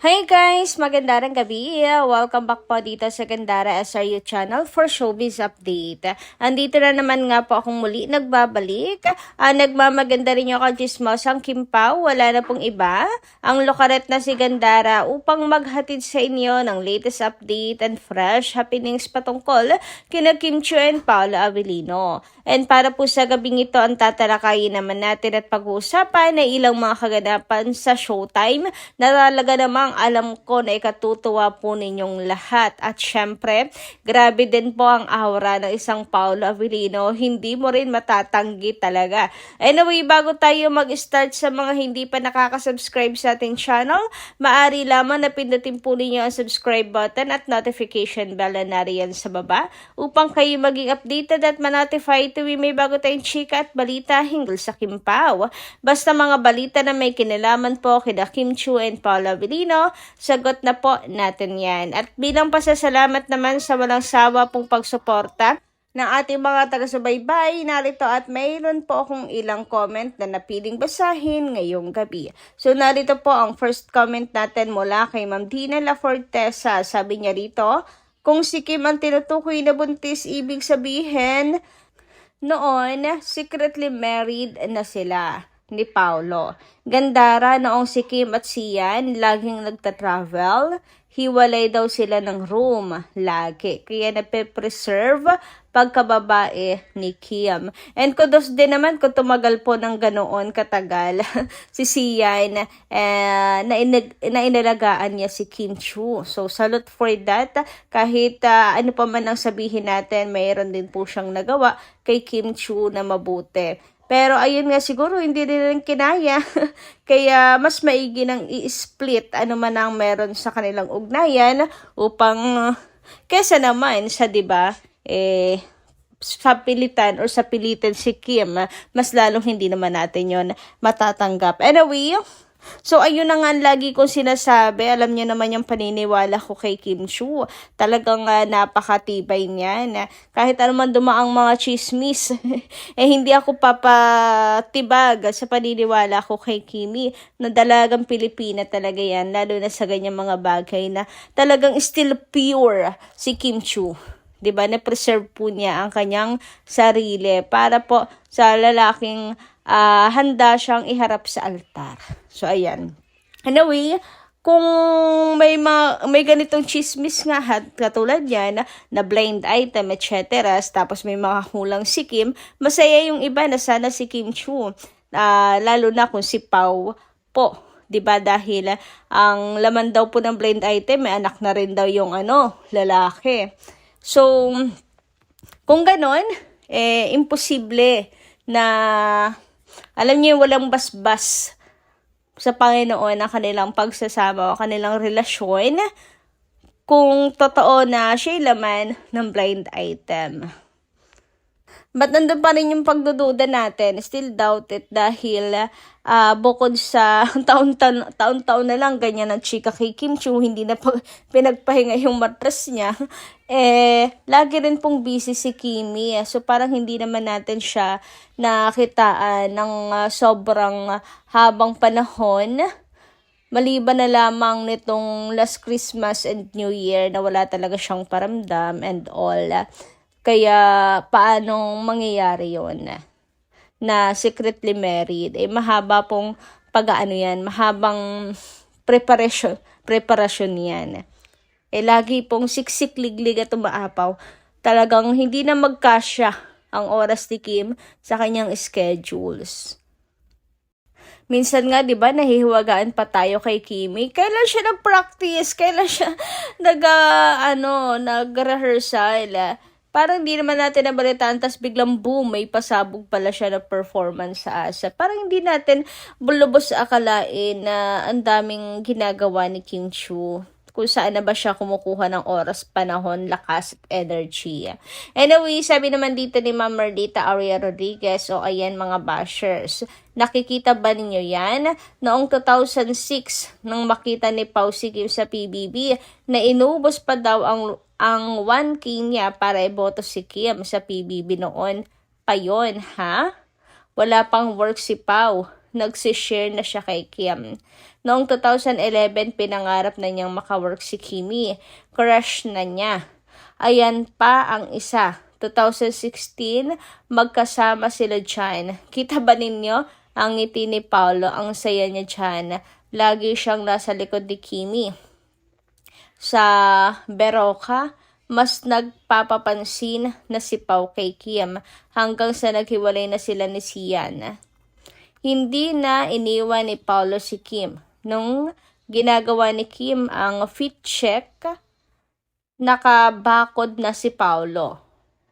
Hi guys! Magandang gabi! Welcome back po dito sa Gandara SRU channel for showbiz update. Andito na naman nga po akong muli nagbabalik. Nagmamaganda rin yung kajismosang Kim Pao. Wala na pong iba. Ang lokaret na si Gandara upang maghatid sa inyo ng latest update and fresh happenings patungkol kina Kim Chiu and Paolo Avellino. And para po sa gabing ito, ang tatalakayin naman natin at pag-uusapan na ilang mga kaganapan sa Showtime na talaga namang alam ko na ikatutuwa po ninyong lahat. At syempre, grabe din po ang aura ng isang Paolo Avellino. Hindi mo rin matatanggi talaga. Anyway, bago tayo mag-start sa mga hindi pa nakaka-subscribe sa ating channel, maaari lamang na pindutin po ninyo ang subscribe button at notification bell na nariyan sa baba upang kayo maging updated at ma-notify tuwing may bago tayong chika at balita hinggil sa Kim Pao. Basta mga balita na may kinalaman po kina Kim Chiu and Paolo Avellino, sagot na po natin yan. At bilang pasasalamat naman sa walang sawa pong pagsuporta ng ating mga taga-subaybay, narito at mayroon po akong ilang comment na napiling basahin ngayong gabi. So narito po ang first comment natin mula kay Ma'am Dina La Fortesa. Sabi niya rito, kung si Kim ang tinutukoy na buntis, ibig sabihin noon secretly married na sila ni Paolo. Gandara, noong si Kim at si Yan laging nagta-travel, hiwalay daw sila ng room lagi. Kaya nape-preserve pagkababae ni Kim. And kudos din naman kung tumagal po ng ganoon katagal si Sian na inalagaan niya si Kim Chiu. So salute for that. Kahit ano pa man ang sabihin natin, mayroon din po siyang nagawa kay Kim Chiu na mabuti. Pero ayun nga, siguro hindi rin kinaya. Kaya mas maigi nang i-split ano man ang meron sa kanilang ugnayan upang kesa naman sa 'di ba sa pilitan or sa pilitan si Kim, mas lalong hindi naman natin yon matatanggap. Anyway, so ayun na nga lagi kong sinasabi, alam niyo naman yung paniniwala ko kay Kim Chiu. Talagang napakatibay niyan. Kahit anuman dumaang mga chismis, hindi ako papatibag sa paniniwala ko kay Kimi na dalagang Pilipina talaga yan, lalo na sa ganyang mga bagay na talagang still pure si Kim Chiu. 'Di ba? Na-preserve po niya ang kanyang sarili para po sa lalaking handa siyang iharap sa altar. So, ayan. Anyway, kung may ganitong chismis nga katulad yan, na blind item, etc., tapos may makakulang si Kim, masaya yung iba na sana si Kim Chiu. Lalo na kung si Pao po. 'Di ba? Dahil ang laman daw po ng blind item, may anak na rin daw yung lalaki. So, kung ganon, imposible na alam niyo walang basbas sa Panginoon ang kanilang pagsasama o kanilang relasyon kung totoo na siya'y laman ng blind item. But nandun pa rin yung pagdududa natin, still doubt it dahil bukod sa taon-taon na lang ganyan ang chika kay Kim Chiu, hindi na pinagpahinga yung mattress niya, lagi rin pong busy si Kimi. So parang hindi naman natin siya nakitaan ng sobrang habang panahon. Maliban na lamang nitong last Christmas and New Year na wala talaga siyang paramdam and all. Kaya paanong mangyayari yon na secretly married? Mahaba pong yan, mahabang preparasyon yan. Lagi pong siksik-liglig at umaapaw. Talagang hindi na magkasya ang oras ni Kim sa kanyang schedules. Minsan nga, 'di ba, nahihiwagaan pa tayo kay Kimi. Kailan siya nag-practice? Kailan siya nag-rehearsal? Parang hindi naman natin nabalitaan, tas biglang boom, may pasabog pala siya na performance sa ASAP. Parang hindi natin bulubos akalain na ang daming ginagawa ni Kim Chiu. Kung saan na ba siya kumukuha ng oras, panahon, lakas, at energy. Anyway, sabi naman dito ni Ma'am Merdita Aria Rodriguez, o ayan mga bashers, nakikita ba ninyo yan? Noong 2006, nang makita ni Pao si Kim sa PBB, na inubos pa daw ang 1K niya para iboto si Kim sa PBB noon pa yun, ha? Wala pang work si Pao nagsishare na siya kay Kim. Noong 2011, pinangarap na niyang makawork si Kimi. Crush na niya. Ayan pa ang isa. 2016, magkasama sila dyan. Kita ba ninyo? Ang ngiti ni Paolo, ang saya niya dyan. Lagi siyang nasa likod ni Kimi. Sa Beroka, mas nagpapapansin na si Pao kay Kim hanggang sa naghiwalay na sila ni Sian. Hindi na iniwan ni Paolo si Kim. Nung ginagawa ni Kim ang fit check, nakabakod na si Paolo.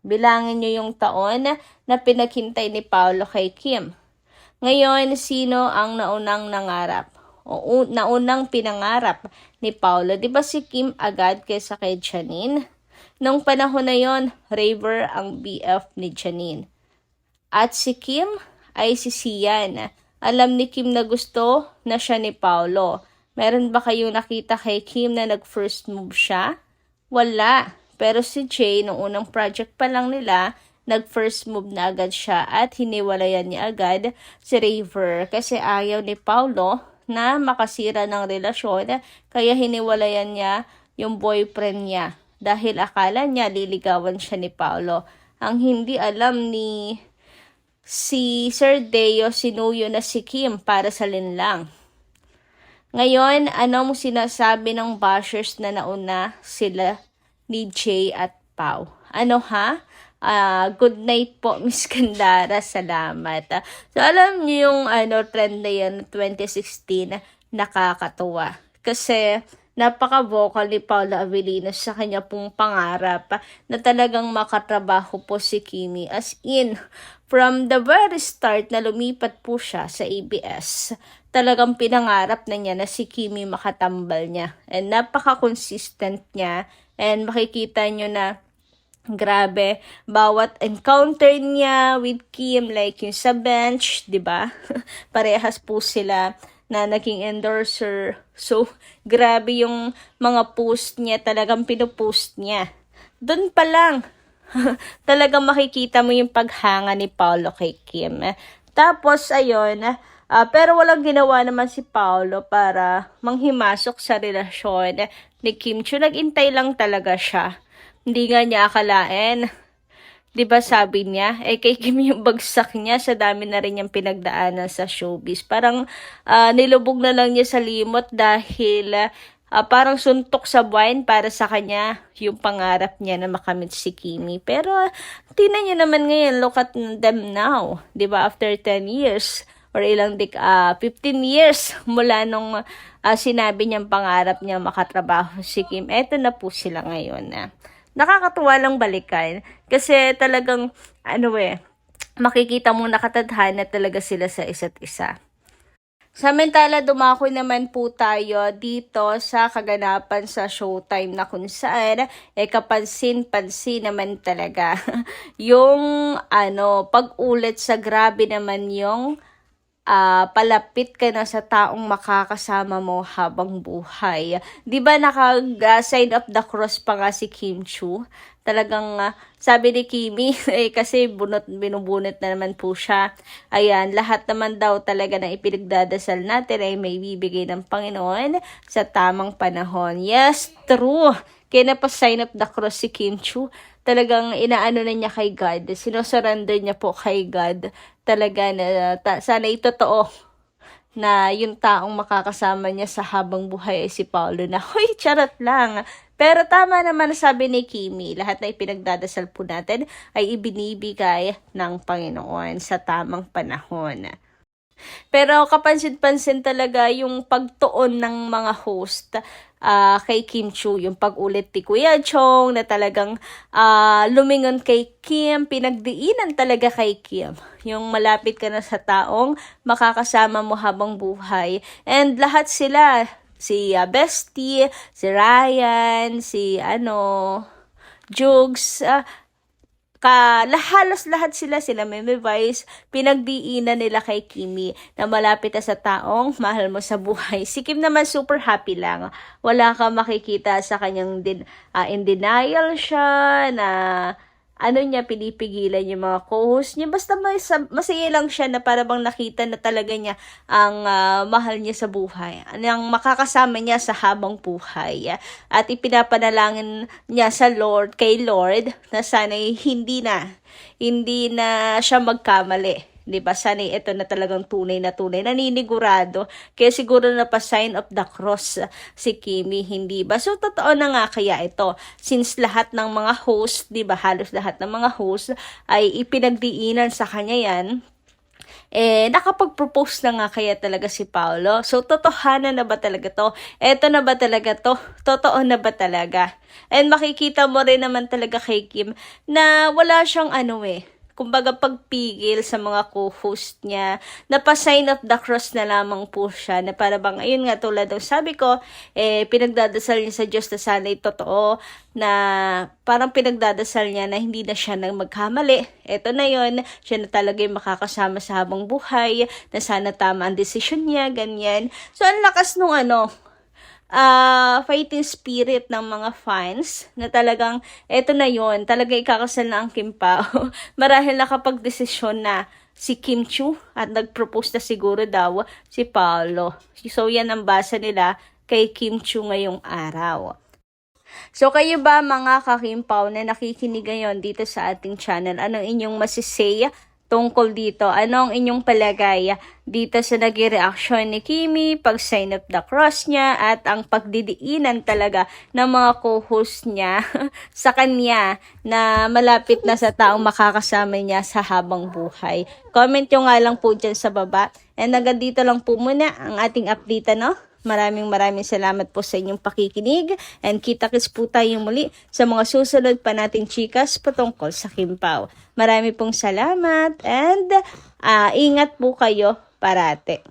Bilangin niyo yung taon na pinaghintay ni Paolo kay Kim. Ngayon, sino ang naunang nangarap? O naunang pinangarap ni Paolo? Di ba si Kim agad kaysa kay Janine? Nung panahon na yon, raver ang BF ni Janine. At si Kim ay si Sian. Alam ni Kim na gusto na siya ni Paolo. Meron ba kayong nakita kay Kim na nag-first move siya? Wala. Pero si Jay, noong unang project pa lang nila, nag-first move na agad siya at hiniwalayan niya agad si Raver kasi ayaw ni Paolo na makasira ng relasyon kaya hiniwalayan niya yung boyfriend niya dahil akala niya liligawan siya ni Paolo. Ang hindi alam ni si Sir Deo, sinuyo na si Kim para sa linlang. Ngayon, anong sinasabi ng bashers na nauna sila ni Jay at Pao? Ano ha? Good night po, Miss Kandara. Salamat. So, alam niyo yung trend na yun, 2016, nakakatuwa. Kasi, napaka-vocal ni Paula Avellino sa kanya pong pangarap na talagang makatrabaho po si Kimi. As in, from the very start na lumipat po siya sa ABS, talagang pinangarap na niya na si Kimi makatambal niya. And napaka-consistent niya. And makikita nyo na grabe, bawat encounter niya with Kim, like yung sa bench, di ba? Parehas po sila na naging endorser. So, grabe yung mga post niya, talagang pinupost niya. Doon pa lang, talagang makikita mo yung paghanga ni Paolo kay Kim. Tapos, ayun, pero walang ginawa naman si Paolo para manghimasok sa relasyon ni Kim Chiu. Nag-intay lang talaga siya. Hindi nga niya akalain. Diba sabi niya, kay Kim yung bagsak niya, sa dami na rin niyang pinagdaanan sa showbiz. Parang nilubog na lang niya sa limot dahil parang suntok sa buwan para sa kanya yung pangarap niya na makamit si Kimi. Pero tingnan niyo naman ngayon, look at them now. Diba after 10 years or 15 years mula nung sinabi niyang pangarap niya makatrabaho si Kim, eto na po sila ngayon na. Nakakatuwa lang balikan kasi talagang makikita mo nakatadhana talaga sila sa isa't isa. Samantala, dumakoy naman po tayo dito sa kaganapan sa Showtime na kung saan kapansin-pansin naman talaga yung pag-ulit sa grabe naman yung palapit ka na sa taong makakasama mo habang buhay. Di ba naka-sign of the cross pa nga si Kim Chiu? Talagang sabi ni Kimi, kasi binubunot na naman po siya. Ayan, lahat naman daw talaga na ipinagdadasal natin ay may bibigay ng Panginoon sa tamang panahon. Yes, true. Kaya pa-sign of the cross si Kim Chiu. Talagang inaano na niya kay God. Sinosurrender niya po kay God. Talaga na sana itotoo na yung taong makakasama niya sa habang buhay ay si Paolo na, hoy, charot lang. Pero tama naman sabi ni Kimi, lahat na ipinagdadasal po natin ay ibinibigay ng Panginoon sa tamang panahon. Pero kapansin-pansin talaga yung pagtuon ng mga host kay Kim Chiu, yung pag-ulit ni Kuya Chong na talagang lumingon kay Kim, pinagdiinan talaga kay Kim. Yung malapit ka na sa taong makakasama mo habang buhay. And lahat sila, si Bestie, si Ryan, si Jugs, halos lahat sila Meme Vice, pinagdiinan nila kay Kimi na malapit na sa taong mahal mo sa buhay. Si Kim naman super happy lang. Wala ka makikita sa kanyang in denial siya na ano niya, pinipigilan yung mga co-host niya. Basta masaya lang siya na para bang nakita na talaga niya ang mahal niya sa buhay. Ang makakasama niya sa habang buhay. At ipinapanalangin niya sa Lord, kay Lord, na sana'y hindi na siya magkamali. 'Di ba? Sana ito na talagang tunay, naninigurado. Kaya siguro na pa sign of the cross si Kimi, hindi ba? So totoo na nga kaya ito. Since lahat ng mga host, 'di ba? Halos lahat ng mga host ay ipinagdiinan sa kanya 'yan. Nakapag-propose na nga kaya talaga si Paolo. So, totohanan na ba talaga to? Eto na ba talaga to? Totoo na ba talaga? And makikita mo rin naman talaga kay Kim na wala siyang kumbaga pagpigil sa mga co-host niya, na pa-sign of the cross na lamang po siya, na para bang, ayun nga tulad ng sabi ko, pinagdadasal niya sa Diyos na sana'y totoo, na parang pinagdadasal niya na hindi na siya nang magkamali. Eto na yon, siya na talaga yung makakasama sa habang buhay, na sana tama ang desisyon niya, ganyan. So, ang lakas nung fighting spirit ng mga fans na talagang eto na yon, talaga ikakasal na ang Kim Pao. Marahil nakapag-desisyon na si Kim Chiu at nag-propose na siguro daw si Paolo. So yan ang basa nila kay Kim Chiu ngayong araw. So kayo ba mga ka-Kim Pao na nakikinig ngayon dito sa ating channel, anong inyong masisay tungkol dito? Ano ang inyong palagay dito sa naging reaksyon ni Kimi, pag-sign of the cross niya, at ang pagdidiinan talaga ng mga co-host niya sa kanya na malapit na sa taong makakasama niya sa habang buhay? Comment nyo nga lang po dyan sa baba. And hanggang dito lang po muna ang ating update, Maraming salamat po sa inyong pakikinig, and kita-kits po tayo muli sa mga susunod pa nating chikas patungkol sa Kim Pao. Marami pong salamat, and ingat po kayo parate.